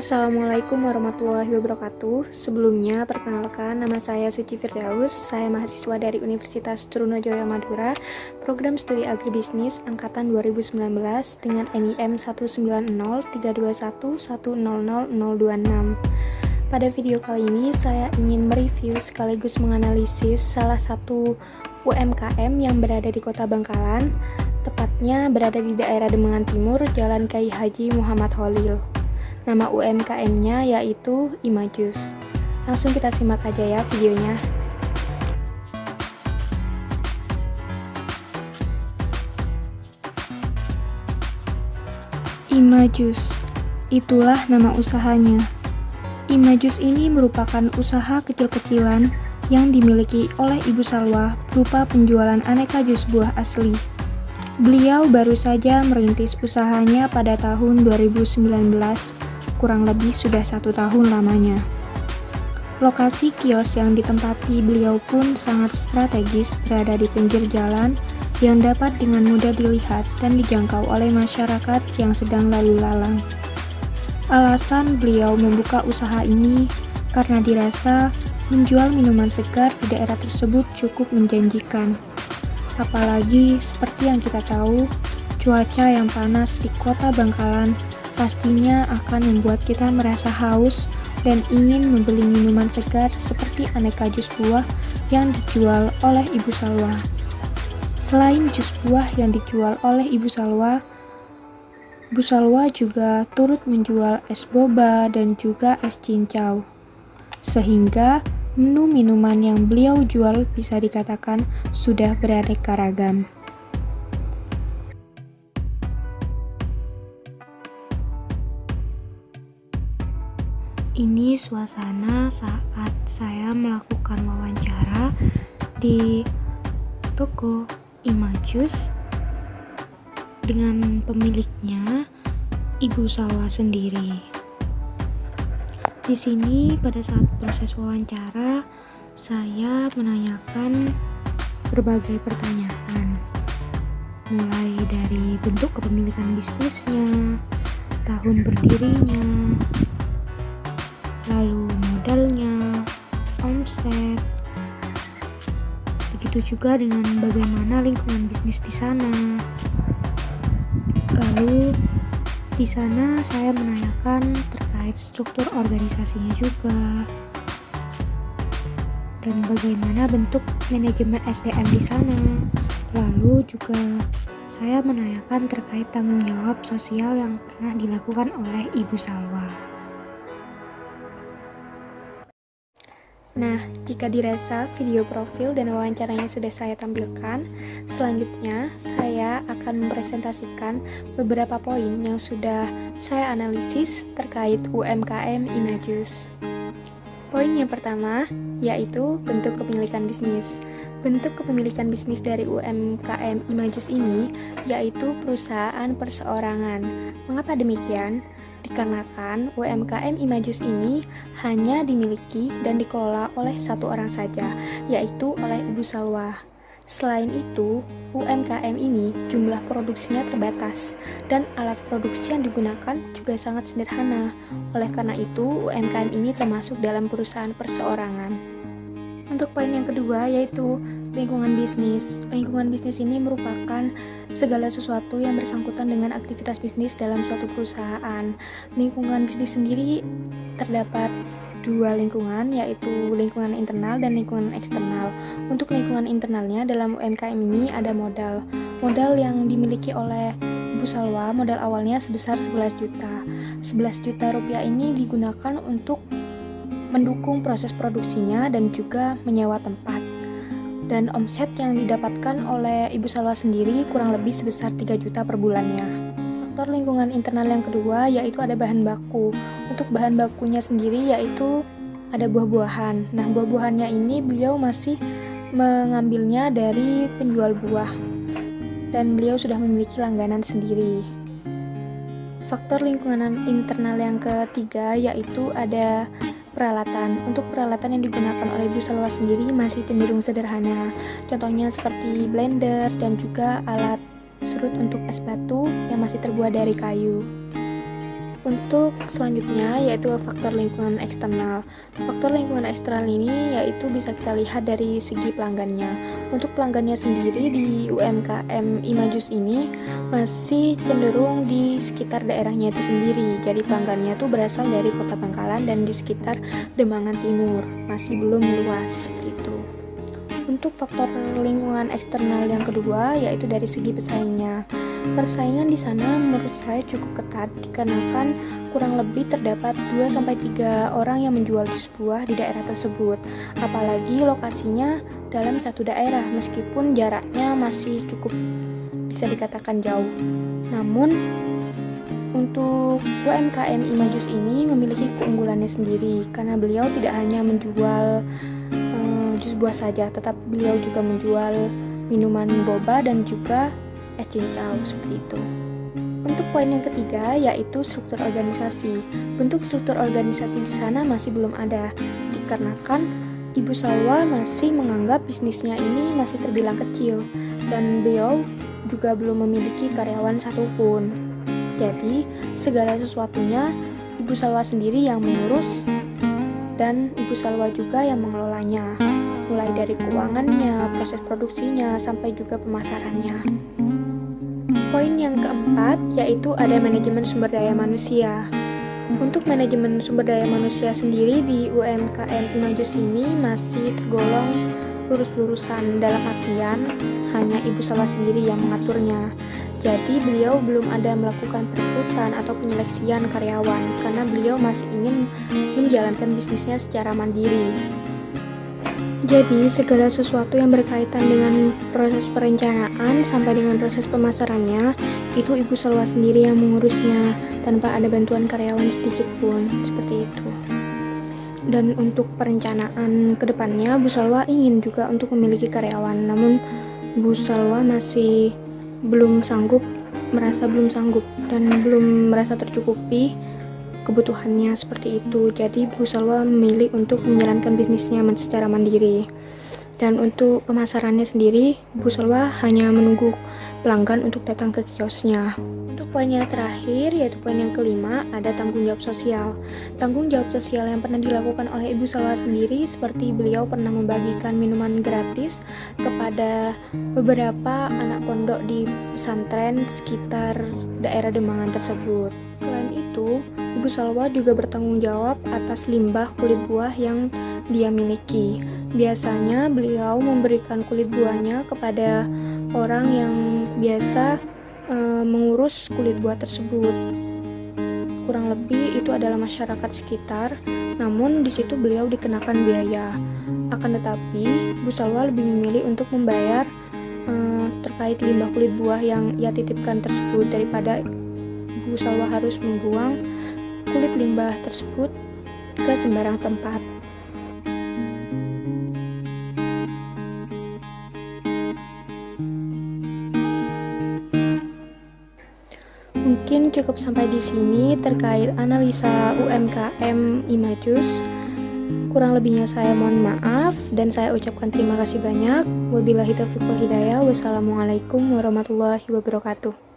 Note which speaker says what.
Speaker 1: Assalamualaikum warahmatullahi wabarakatuh. Sebelumnya, perkenalkan, nama saya Suci Firdaus. Saya mahasiswa dari Universitas Trunojoyo Madura, program studi agribisnis angkatan 2019 dengan NIM 1903211000026. Pada video kali ini, saya ingin mereview sekaligus menganalisis salah satu UMKM yang berada di Kota Bangkalan, tepatnya berada di daerah Demangan Timur, Jalan Kyai Haji Muhammad Khalil. Nama UMKM-nya yaitu Imajus. Langsung kita simak aja ya videonya. Imajus, itulah nama usahanya. Imajus ini merupakan usaha kecil-kecilan yang dimiliki oleh Ibu Salwa berupa penjualan aneka jus buah asli. Beliau baru saja merintis usahanya pada tahun 2019, kurang lebih sudah 1 tahun lamanya. Lokasi kios yang ditempati beliau pun sangat strategis, berada di pinggir jalan yang dapat dengan mudah dilihat dan dijangkau oleh masyarakat yang sedang lalu lalang. Alasan beliau membuka usaha ini karena dirasa menjual minuman segar di daerah tersebut cukup menjanjikan. Apalagi seperti yang kita tahu, cuaca yang panas di Kota Bangkalan pastinya akan membuat kita merasa haus dan ingin membeli minuman segar seperti aneka jus buah yang dijual oleh Ibu Salwa. Selain jus buah yang dijual oleh Ibu Salwa juga turut menjual es boba dan juga es cincau. Sehingga menu minuman yang beliau jual bisa dikatakan sudah beraneka ragam. Ini suasana saat saya melakukan wawancara di toko Imajus dengan pemiliknya, Ibu Salwa sendiri. Di sini pada saat proses wawancara, saya menanyakan berbagai pertanyaan, mulai dari bentuk kepemilikan bisnisnya, tahun berdirinya, lalu modalnya, omset, begitu juga dengan bagaimana lingkungan bisnis di sana. Lalu di sana saya menanyakan terkait struktur organisasinya juga dan bagaimana bentuk manajemen SDM di sana. Lalu juga saya menanyakan terkait tanggung jawab sosial yang pernah dilakukan oleh Ibu Salwa. Nah, jika dirasa video profil dan wawancaranya sudah saya tampilkan, selanjutnya saya akan mempresentasikan beberapa poin yang sudah saya analisis terkait UMKM Imajus. Poin yang pertama yaitu bentuk kepemilikan bisnis. Bentuk kepemilikan bisnis dari UMKM Imajus ini yaitu perusahaan perseorangan. Mengapa demikian? Dikarenakan UMKM Imajus ini hanya dimiliki dan dikelola oleh satu orang saja, yaitu oleh Ibu Salwa. Selain itu, UMKM ini jumlah produksinya terbatas dan alat produksi yang digunakan juga sangat sederhana. Oleh karena itu, UMKM ini termasuk dalam perusahaan perseorangan. Untuk poin yang kedua yaitu lingkungan bisnis. Lingkungan bisnis ini merupakan segala sesuatu yang bersangkutan dengan aktivitas bisnis dalam suatu perusahaan. Lingkungan bisnis sendiri terdapat 2 lingkungan, yaitu lingkungan internal dan lingkungan eksternal. Untuk lingkungan internalnya dalam UMKM ini ada modal. Modal yang dimiliki oleh Ibu Salwa, modal awalnya sebesar 11 juta. 11 juta rupiah ini digunakan untuk mendukung proses produksinya dan juga menyewa tempat. Dan omset yang didapatkan oleh Ibu Salwa sendiri kurang lebih sebesar 3 juta per bulannya. Faktor lingkungan internal yang kedua yaitu ada bahan baku. Untuk bahan bakunya sendiri yaitu ada buah-buahan. Nah, buah-buahannya ini beliau masih mengambilnya dari penjual buah dan beliau sudah memiliki langganan sendiri. Faktor lingkungan internal yang ketiga yaitu ada peralatan. Untuk peralatan yang digunakan oleh Ibu Salwa sendiri masih cenderung sederhana. Contohnya seperti blender dan juga alat serut untuk es batu yang masih terbuat dari kayu. Untuk selanjutnya yaitu faktor lingkungan eksternal. Faktor lingkungan eksternal ini yaitu bisa kita lihat dari segi pelanggannya. Untuk pelanggannya sendiri di UMKM Imajus ini masih cenderung di sekitar daerahnya itu sendiri. Jadi pelanggannya itu berasal dari Kota Bangkalan dan di sekitar Demangan Timur, masih belum luas seperti itu. Untuk faktor lingkungan eksternal yang kedua yaitu dari segi pesaingnya. Persaingan di sana menurut saya cukup ketat dikarenakan kurang lebih terdapat 2-3 orang yang menjual jus buah di daerah tersebut. Apalagi lokasinya dalam satu daerah meskipun jaraknya masih cukup bisa dikatakan jauh. Namun untuk UMKM Imajus ini memiliki keunggulannya sendiri karena beliau tidak hanya menjual jus buah saja, tetapi beliau juga menjual minuman boba dan juga es cincau seperti itu. Untuk poin yang ketiga yaitu struktur organisasi. Bentuk struktur organisasi di sana masih belum ada dikarenakan Ibu Salwa masih menganggap bisnisnya ini masih terbilang kecil dan beliau juga belum memiliki karyawan satupun. Jadi segala sesuatunya Ibu Salwa sendiri yang mengurus dan Ibu Salwa juga yang mengelolanya, mulai dari keuangannya, proses produksinya, sampai juga pemasarannya. Poin yang keempat yaitu ada manajemen sumber daya manusia. Untuk manajemen sumber daya manusia sendiri di UMKM Imajus ini masih tergolong lurus-lurusan, dalam artian hanya Ibu Salwa sendiri yang mengaturnya. Jadi beliau belum ada melakukan perekrutan atau penyeleksian karyawan karena beliau masih ingin menjalankan bisnisnya secara mandiri. Jadi segala sesuatu yang berkaitan dengan proses perencanaan sampai dengan proses pemasarannya itu Ibu Salwa sendiri yang mengurusnya tanpa ada bantuan karyawan sedikit pun, seperti itu. Dan untuk perencanaan kedepannya Bu Salwa ingin juga untuk memiliki karyawan, namun Bu Salwa masih merasa belum sanggup dan belum merasa tercukupi kebutuhannya seperti itu. Jadi Bu Salwa memilih untuk menjalankan bisnisnya secara mandiri. Dan untuk pemasarannya sendiri, Bu Salwa hanya menunggu pelanggan untuk datang ke kiosnya. Untuk poin yang terakhir, yaitu poin yang kelima, ada tanggung jawab sosial. Tanggung jawab sosial yang pernah dilakukan oleh Ibu Salwa sendiri seperti beliau pernah membagikan minuman gratis kepada beberapa anak pondok di pesantren sekitar daerah Demangan tersebut. Selain itu, Ibu Salwa juga bertanggung jawab atas limbah kulit buah yang dia miliki. Biasanya beliau memberikan kulit buahnya kepada orang yang biasa mengurus kulit buah tersebut. Kurang lebih itu adalah masyarakat sekitar, namun di situ beliau dikenakan biaya. Akan tetapi, Bu Salwa lebih memilih untuk membayar terkait limbah kulit buah yang ia titipkan tersebut daripada Bu Salwa harus membuang kulit limbah tersebut ke sembarang tempat. Mungkin cukup sampai di sini terkait analisa UMKM Imajus. Kurang lebihnya saya mohon maaf dan saya ucapkan terima kasih banyak. Wabillahi taufiq wal hidayah. Wassalamualaikum warahmatullahi wabarakatuh.